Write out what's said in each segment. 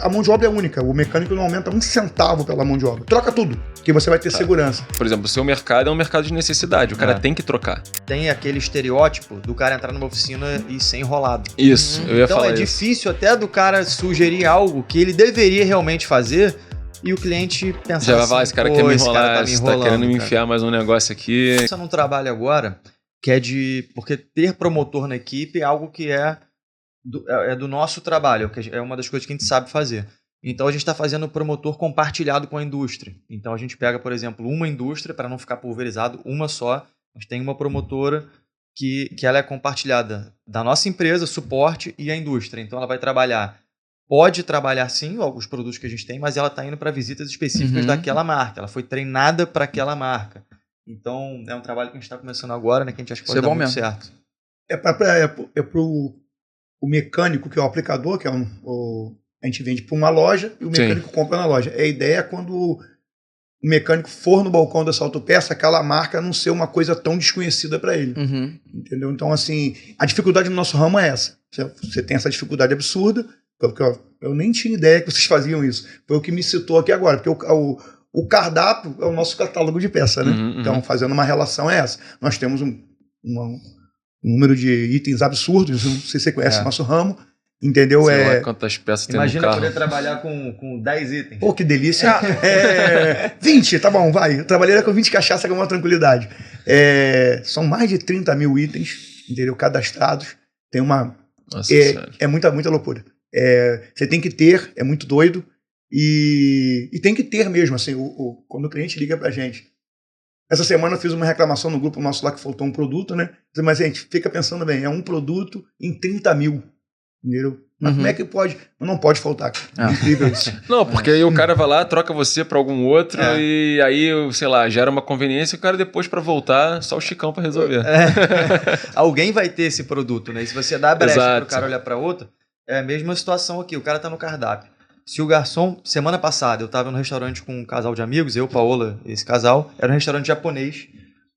a mão de obra é única. O mecânico não aumenta um centavo pela mão de obra. Troca tudo, que você vai ter segurança. Por exemplo, o seu mercado é um mercado de necessidade. O cara tem que trocar. Tem aquele estereótipo do cara entrar numa oficina e ser enrolado. Isso, eu ia então falar é isso. difícil até do cara sugerir algo que ele deveria realmente fazer e o cliente pensar Já vai assim, falar, esse cara quer me enrolar, tá esse tá querendo me enfiar mais um negócio aqui. Isso num trabalho agora que é porque ter promotor na equipe é algo que é do nosso trabalho, que é uma das coisas que a gente sabe fazer. Então a gente está fazendo promotor compartilhado com a indústria. Então a gente pega, por exemplo, uma indústria, para não ficar pulverizado, uma só, mas tem uma promotora que ela é compartilhada da nossa empresa, suporte e a indústria. Então ela vai pode trabalhar sim os produtos que a gente tem, mas ela está indo para visitas específicas daquela marca. Ela foi treinada para aquela marca. Então é um trabalho que a gente está começando agora, né, que a gente acha que pode dar muito certo. É para o mecânico, que é o aplicador, que é a gente vende para uma loja e o mecânico compra na loja. A ideia é quando o mecânico for no balcão dessa autopeça, aquela marca não ser uma coisa tão desconhecida para ele. Entendeu? Então, assim, a dificuldade no nosso ramo é essa. Você tem essa dificuldade absurda, porque eu nem tinha ideia que vocês faziam isso. Foi o que me citou aqui agora, porque o cardápio é o nosso catálogo de peça, né? Então, fazendo uma relação é essa. Nós temos um número de itens absurdos, não sei se você conhece o nosso ramo, entendeu? Sei lá quantas peças tem no carro. Imagina poder trabalhar com 10 itens. Pô, que delícia. 20, tá bom, vai. Eu trabalhei com 20 cachaça com uma tranquilidade. São mais de 30 mil itens, entendeu? Cadastrados. Tem uma... Nossa, é muita loucura. Você tem que ter, é muito doido, e tem que ter mesmo, assim, quando o cliente liga pra gente. Essa semana eu fiz uma reclamação no grupo nosso lá que faltou um produto, né? Mas a gente fica pensando bem, é um produto em 30 mil, entendeu? Mas como é que pode? Não pode faltar. É incrível isso. Não, porque aí o cara vai lá, troca você pra algum outro e aí, sei lá, gera uma conveniência e o cara depois pra voltar, só o Chicão pra resolver. Alguém vai ter esse produto, né? E se você dá a brecha pro cara olhar pra outro, é a mesma situação aqui, o cara tá no cardápio. Se o garçom, semana passada, eu estava no restaurante com um casal de amigos, eu, Paola, esse casal, era um restaurante japonês,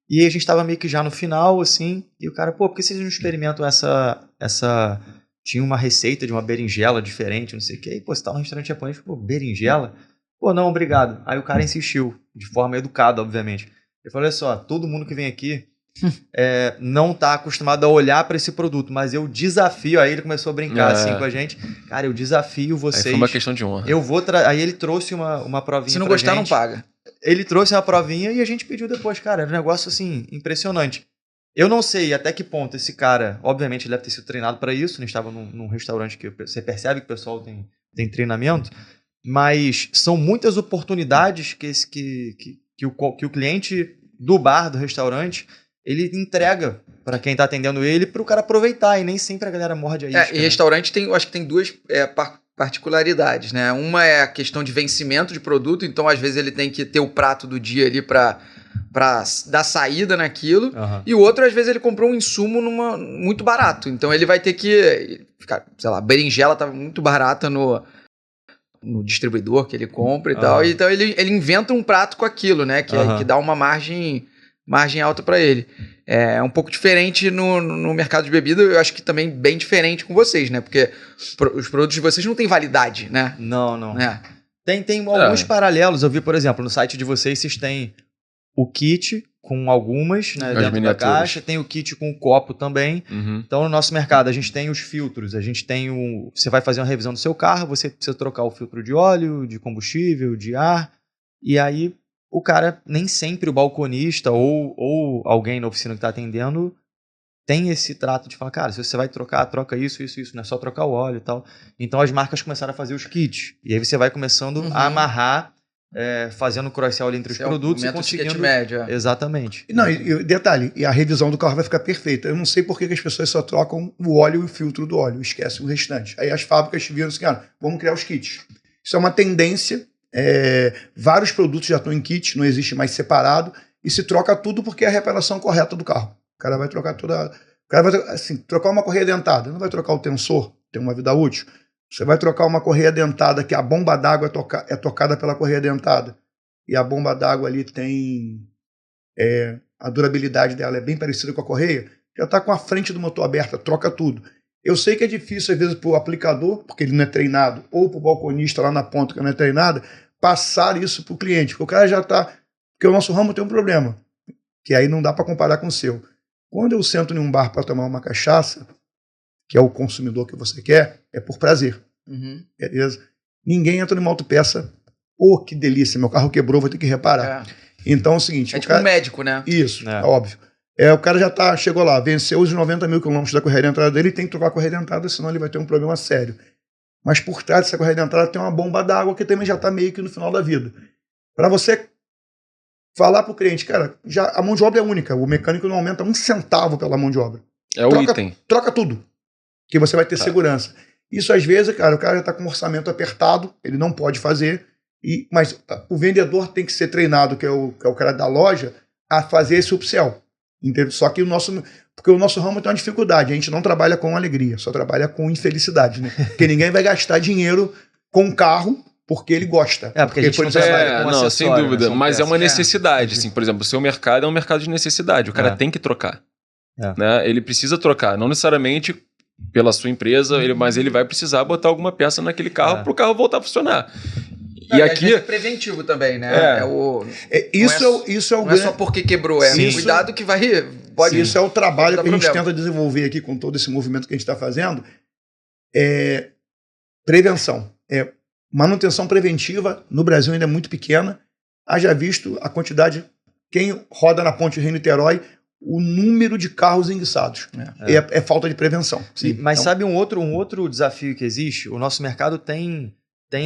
e a gente estava meio que já no final, assim, e o cara, por que vocês não experimentam essa... Tinha uma receita de uma berinjela diferente, não sei o quê, e você tá no restaurante japonês, berinjela? Não, obrigado. Aí o cara insistiu, de forma educada, obviamente. Ele falou, olha só, todo mundo que vem aqui não tá acostumado a olhar para esse produto, mas eu desafio, aí ele começou a brincar assim com a gente, cara, eu desafio vocês. Aí foi uma questão de honra. Aí ele trouxe uma provinha. Se não gostar, não paga. Ele trouxe uma provinha e a gente pediu depois, cara, era um negócio assim, impressionante. Eu não sei até que ponto esse cara, obviamente ele deve ter sido treinado para isso, né? Estava num restaurante que você percebe que o pessoal tem treinamento, mas são muitas oportunidades que o cliente do bar, do restaurante, ele entrega para quem está atendendo ele, para o cara aproveitar, e nem sempre a galera morde a isca. E restaurante eu acho que tem duas particularidades, né? Uma é a questão de vencimento de produto, então às vezes ele tem que ter o prato do dia ali para dar saída naquilo, e o outro às vezes ele comprou um insumo muito barato, então ele vai ter que ficar, sei lá, a berinjela estava muito barata no distribuidor que ele compra e tal, então ele inventa um prato com aquilo, né? Que dá uma margem alta para ele. É um pouco diferente no mercado de bebida, eu acho que também bem diferente com vocês, né? Porque os produtos de vocês não têm validade, né? Não. Tem alguns paralelos. Eu vi, por exemplo, no site de vocês têm o kit com alguas, né, dentro da caixa, tem o kit com o copo também. Então, no nosso mercado, a gente tem os filtros, a gente tem você vai fazer uma revisão do seu carro, você precisa trocar o filtro de óleo, de combustível, de ar, e aí o cara, nem sempre o balconista ou alguém na oficina que está atendendo tem esse trato de falar, cara, se você vai trocar, troca isso, não é só trocar o óleo e tal. Então as marcas começaram a fazer os kits. E aí você vai começando a amarrar, fazendo cross-sell entre os produtos e conseguindo... médio. Exatamente. Não, e detalhe, a revisão do carro vai ficar perfeita. Eu não sei por que as pessoas só trocam o óleo e o filtro do óleo, esquecem o restante. Aí as fábricas viram assim, cara, vamos criar os kits. Isso é uma tendência. Vários produtos já estão em kit, não existe mais separado, e se troca tudo porque é a reparação correta do carro. O cara vai trocar trocar uma correia dentada, não vai trocar o tensor, tem uma vida útil. Você vai trocar uma correia dentada, que a bomba d'água é tocada pela correia dentada, e a bomba d'água ali tem a durabilidade dela é bem parecida com a correia, já está com a frente do motor aberta, troca tudo. Eu sei que é difícil, às vezes, para o aplicador, porque ele não é treinado, ou para o balconista lá na ponta que não é treinado, passar isso para o cliente. Porque o cara já está... Porque o nosso ramo tem um problema, que aí não dá para comparar com o seu. Quando eu sento em um bar para tomar uma cachaça, que é o consumidor que você quer, é por prazer. Beleza? Ninguém entra numa autopeça, que delícia, meu carro quebrou, vou ter que reparar. Então é o seguinte... É tipo um médico, né? Isso, óbvio. O cara já chegou lá, venceu os 90 mil quilômetros da correia de entrada dele, tem que trocar a correia de entrada, senão ele vai ter um problema sério. Mas por trás dessa correia de entrada tem uma bomba d'água que também já está meio que no final da vida. Para você falar para o cliente, cara, a mão de obra é única, o mecânico não aumenta um centavo pela mão de obra. O item. Troca tudo, que você vai ter segurança. Isso às vezes, cara, o cara já está com um orçamento apertado, ele não pode fazer, mas o vendedor tem que ser treinado, que é o cara da loja, a fazer esse upsell. Entendeu? Só que porque o nosso ramo tem uma dificuldade, a gente não trabalha com alegria, só trabalha com infelicidade, né? Porque ninguém vai gastar dinheiro com um carro porque ele gosta. Porque a gente não trabalha com não, sem dúvida, né? mas é uma necessidade, assim, por exemplo, o seu mercado é um mercado de necessidade, o cara tem que trocar, né? Ele precisa trocar, não necessariamente pela sua empresa, mas ele vai precisar botar alguma peça naquele carro para o carro voltar a funcionar. E aqui é preventivo também, né? Isso é o não é só porque quebrou, cuidado que pode. Isso é o trabalho que a gente tenta desenvolver aqui com todo esse movimento que a gente está fazendo. Prevenção. Manutenção preventiva no Brasil ainda é muito pequena. Haja visto a quantidade, quem roda na ponte Rio-Niterói, o número de carros enguiçados. É falta de prevenção. Sim. Mas então, sabe um outro desafio que existe? O nosso mercado tem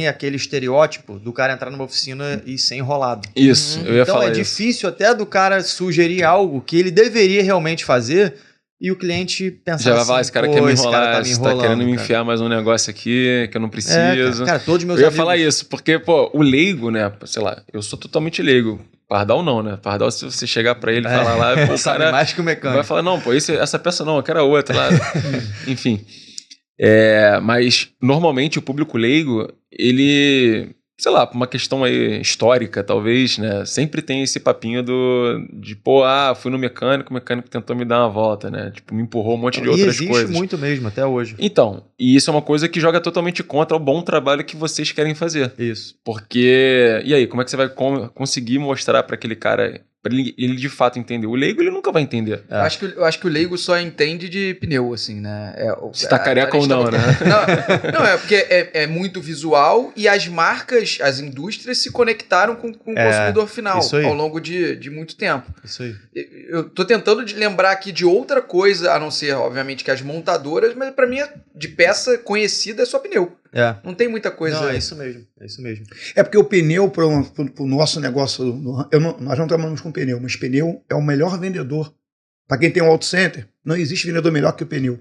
aquele estereótipo do cara entrar numa oficina e ser enrolado. Isso, eu ia falar Então é difícil até do cara sugerir algo que ele deveria realmente fazer e o cliente pensar já vai falar, esse cara quer me enrolar, tá enrolando, querendo me enfiar mais um negócio aqui que eu não preciso. Cara, todos meus amigos... falar isso, porque, o leigo, né, sei lá, eu sou totalmente leigo. Pardal não, né? Pardal, se você chegar pra ele e falar lá, o cara mais que o mecânico. Vai falar, não, essa peça não, eu quero a outra lá. Enfim. Mas normalmente o público leigo, ele, sei lá, por uma questão aí histórica, talvez, né? Sempre tem esse papinho de fui no mecânico, o mecânico tentou me dar uma volta, né? Tipo, me empurrou um monte de outras coisas. Existe muito mesmo, até hoje. Então, e isso é uma coisa que joga totalmente contra o bom trabalho que vocês querem fazer. Isso. Porque, e aí, como é que você vai conseguir mostrar para aquele cara... Ele de fato entender. O leigo, ele nunca vai entender. Eu acho que o leigo só entende de pneu, assim, né? Se tá careca ou não, né? Não, porque é muito visual e as marcas, as indústrias se conectaram com o consumidor final ao longo de muito tempo. Isso aí. Eu tô tentando lembrar aqui de outra coisa, a não ser, obviamente, que as montadoras, mas pra mim, de peça conhecida é só pneu. Não tem muita coisa. Não, é isso mesmo. É porque o pneu, pro nosso negócio, nós não trabalhamos com pneu, mas pneu é o melhor vendedor. Para quem tem um auto center, não existe vendedor melhor que o pneu.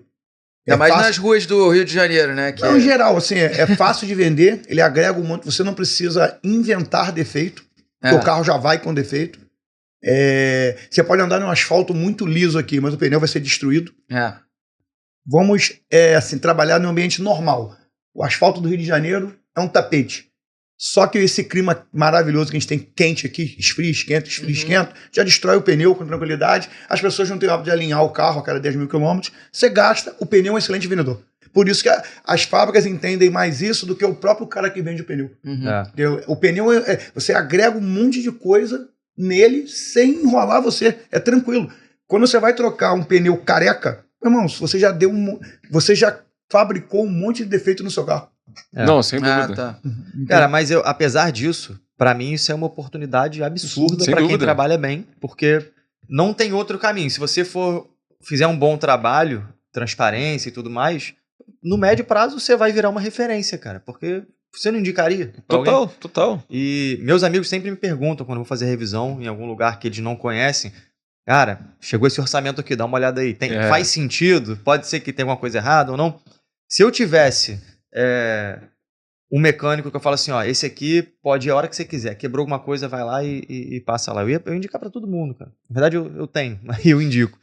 É mais fácil... nas ruas do Rio de Janeiro, né? Em geral, assim, é fácil de vender, ele agrega um monte, você não precisa inventar defeito, porque o carro já vai com defeito. Você pode andar num asfalto muito liso aqui, mas o pneu vai ser destruído. Vamos assim, trabalhar num ambiente normal. O asfalto do Rio de Janeiro é um tapete. Só que esse clima maravilhoso que a gente tem quente aqui, esfria, esquenta, já destrói o pneu com tranquilidade. As pessoas não têm o hábito de alinhar o carro a cada 10 mil quilômetros. Você gasta, o pneu é um excelente vendedor. Por isso que as fábricas entendem mais isso do que o próprio cara que vende o pneu. O pneu, você agrega um monte de coisa nele sem enrolar você. É tranquilo. Quando você vai trocar um pneu careca, irmão, você já fabricou um monte de defeito no seu carro. Não, sem dúvida. Cara, mas apesar disso, pra mim isso é uma oportunidade absurda pra quem trabalha bem, porque não tem outro caminho. Se você fizer um bom trabalho, transparência e tudo mais, no médio prazo você vai virar uma referência, cara, porque você não indicaria? Total. E meus amigos sempre me perguntam, quando eu vou fazer revisão em algum lugar que eles não conhecem, cara, chegou esse orçamento aqui, dá uma olhada aí. Faz sentido? Pode ser que tenha alguma coisa errada ou não? Se eu tivesse um mecânico que eu falo assim, esse aqui pode ir a hora que você quiser. Quebrou alguma coisa, vai lá e passa lá. Eu ia indicar pra todo mundo, cara. Na verdade, eu tenho, mas eu indico.